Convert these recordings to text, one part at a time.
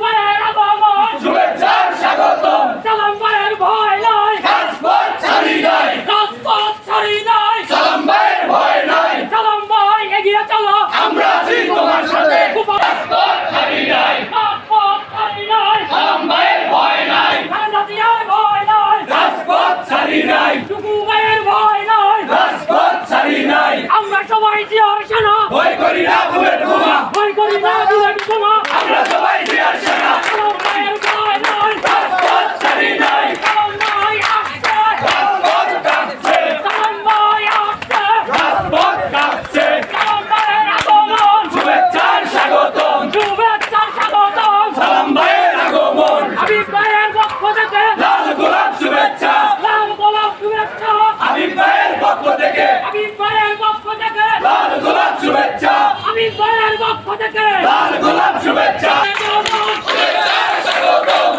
ভাইয়ের আগমন শুভেচ্ছার স্বাগতম সালাম ভাইয়ের ভয় নাই রাজপথ ছাড়ি নাই রাজপথ ছাড়ি নাই সালাম ভাইয়ের ভয় নাই সালাম ভাই এগিয়ে চলো আমরা আছি তোমার সাথে রাজপথ ছাড়ি নাই রাজপথ ছাড়ি নাই সালাম ভাইয়ের ভয় নাই খালেদার ভয় নাই রাজপথ ছাড়ি নাই টুকু ভাইয়ের ভয় নাই রাজপথ ছাড়ি নাই আমরা সবাই জিয়ার সেনা ভয় করি না বুলেট বোমা ভয় করি না বুলেট বোমা আমরা সবাই জিয়ার সেনা সালাম ভাইয়ের ভয় নাই রাজপথ ছাড়ি নাই সালাম ভাই আসছে রাজপথ কাঁপছে সালাম ভাই আসছে রাজপথ কাঁপছে সালাম ভাইয়ের আগমন শুভেচ্ছার স্বাগতম শুভেচ্ছার স্বাগতম সালাম ভাইয়ের আগমন হাবিব ভাইয়ের পক্ষ থেকে লাল গোলাপ শুভেচ্ছা লাল গোলাপ শুভেচ্ছা হাবিব ভাইয়ের পক্ষ থেকে হাবিব ভাইয়ের পক্ষ থেকে লাল গোলাপ শুভেচ্ছা হাবিব ভাইয়ের পক্ষ থেকে লাল গোলাপ শুভেচ্ছা আগমন শুভেচ্ছার স্বাগতম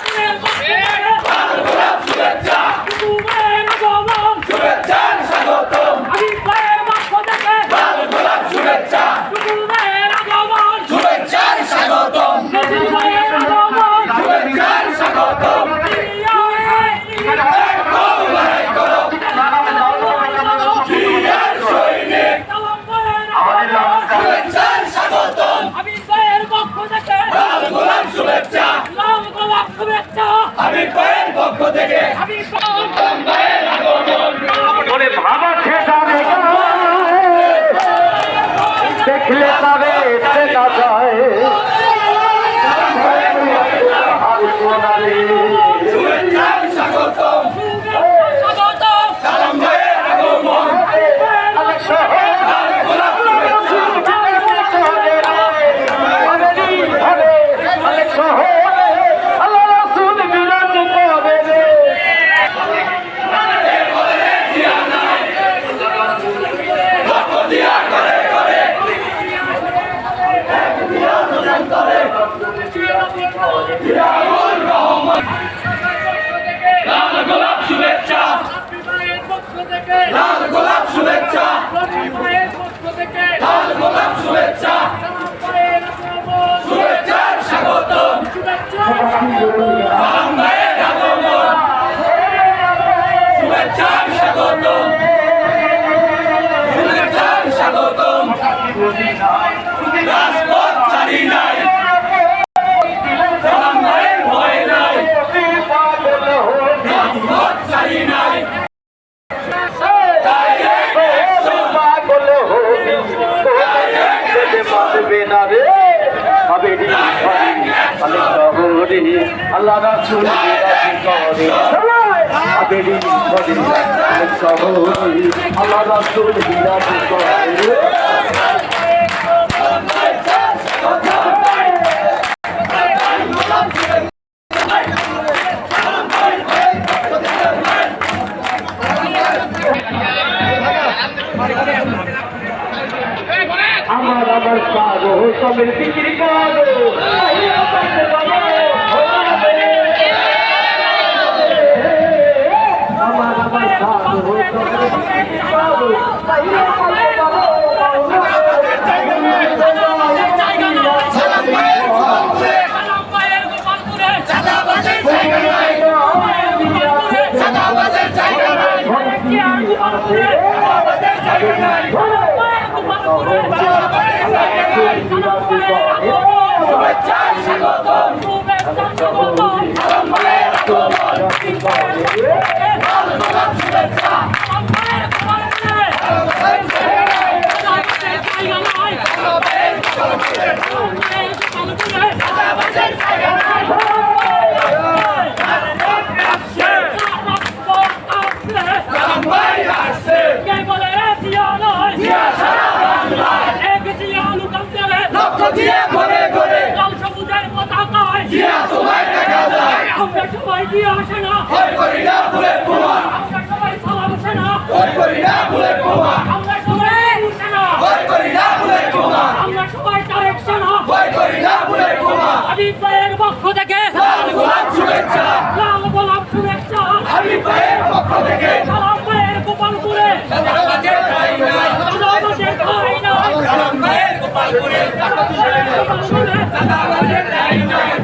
গোপালপুরের পক্ষ থেকে লাল গোলাপ শুভেচ্ছা টুকু ভাইয়ের আগমন শুভেচ্ছার স্বাগতম হাবিব ভাইয়ের পক্ষ থেকে লাল গোলাপ শুভেচ্ছা টুকু ভাইয়ের আগমন শুভেচ্ছার স্বাগতম টুকু ভাইয়ের আগমন শুভেচ্ছার স্বাগতম এক কল লড়াই করো জিয়ার সৈনিক সালাম ভাইয়ের আগমন শুভেচ্ছার স্বাগতম হাবিব ভাইয়ের পক্ষ থেকে লাল গোলাপ শুভেচ্ছা লাল গোলাপ শুভেচ্ছা হাবিব ভাইয়ের পক্ষ থেকে হাবিব সালাম ভাইয়ের আগমন ওরে ভাবা ছেড়ে দেখলে তবে চেনা যায় আর সোনারে শুভেচ্ছার স্বাগতম স্বাগতম সালাম ভাইয়ের আগমন লাল গোলাপ শুভেচ্ছা দিয়া করে করে জিয়াউর রহমান লাল গোলাপ শুভেচ্ছা লাল গোলাপ শুভেচ্ছা লাল গোলাপ শুভেচ্ছা শুভেচ্ছার স্বাগতম সালাম ভাইয়ের আগমন শুভেচ্ছার স্বাগতম শুভেচ্ছার স্বাগতম রাজপথ ছাড়ি নাই সালাম ভাইয়ের ভয় নাই রাজপথ ছাড়ি নাই ডাইরেক্ট অ্যাকশন আল্লাহ রাসূল আল্লাহ রাসূল আমার পাগো সবের বিক্রি করো আমার পাগো সবের বিক্রি করো সালাম ভাইয়ের গোপালপুরে চাঁদাবাজের জায়গা নাই চাঁদাবাজের জায়গা নাই গোপালপুরে চাঁদাবাজের জায়গা নাই গোপালপুরে শুভেচ্ছার স্বাগতম সালাম ভাইয়ের আগমন লাল গোলাপ শুভেচ্ছা চাঁদাবাজের জায়গা নাই সালাম ভাই আসছে জিয়া সারা বাংলায় লক্ষ দিয়ে ঘরে ঘরে জিয়া তোমায় দেখা যায় আমরা সবাই দিয়ে আসে না ভয় করি না বুলেট বোমা আমরা সবাই সালাম সেনা ভয় করি না বুলেট বোমা আমরা সবাই সেনা ভয় করি না বুলেট বোমা আমরা সবাই তারেক সেনা ভয় করি না বুলেট বোমা হাবিব ভাইয়ের পক্ষ থেকে লাল গোলাপ শুভেচ্ছা লাল গোলাপ শুভেচ্ছা হাবিব ভাইয়ের পক্ষ থেকে সালাম ভাইয়ের গোপালপুরে চাঁদাবাজের ঠাঁই নাই চাঁদাবাজের ঠাঁই নাই সালাম ভাইয়ের গোপালপুরে গোপালপুরে চাঁদাবাজের ঠাঁই নাই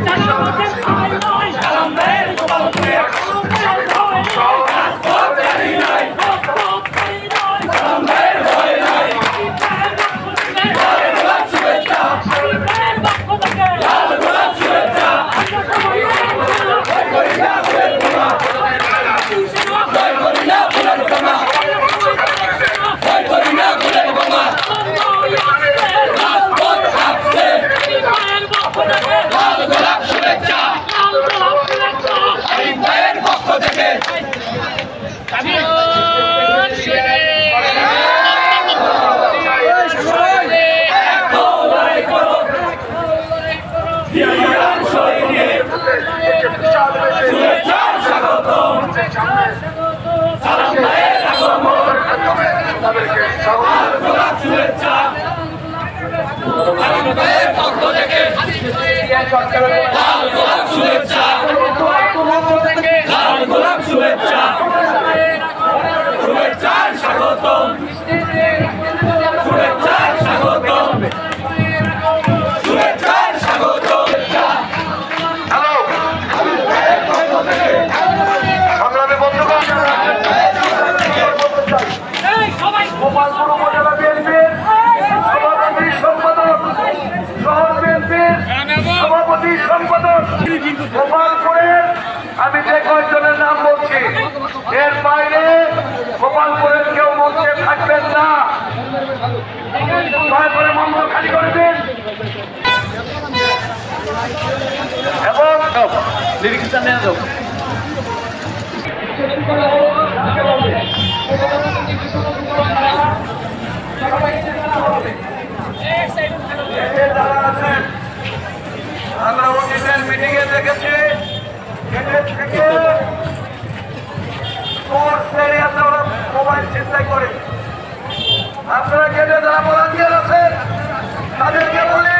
তাদেরকে স্বাগত গোলাপ শুভেচ্ছা ভারতের পক্ষ থেকে লাল গোলাপ শুভেচ্ছা লাল গোলাপ শুভেচ্ছা শুভেচ্ছার স্বাগতম শুভেচ্ছার স্বাগতম শুভেচ্ছার স্বাগতম হ্যালো সংগ্রামী বন্ধুগণ এই সবাই গোপালপুর উপজেলা বিএনপির সভাপতি সম্পাদক শহর বিএনপির সভাপতি সম্পাদক গোপালপুরের আমি যে কয়েকজনের নাম বলছি এর বাইরে গোপালপুরের কেউ মঞ্চে থাকবেন না দয়া করে মঞ্চ খালি করে দিন এবং যারা আছেন আমরা অতীতের মিটিংয়ে দেখেছি গেটের থেকে স্পোর্টস এরিয়াতে ওরা মোবাইল ছিনতাই করে আপনারা গেটে যারা ভলান্টিয়ার আছেন তাদেরকে বলি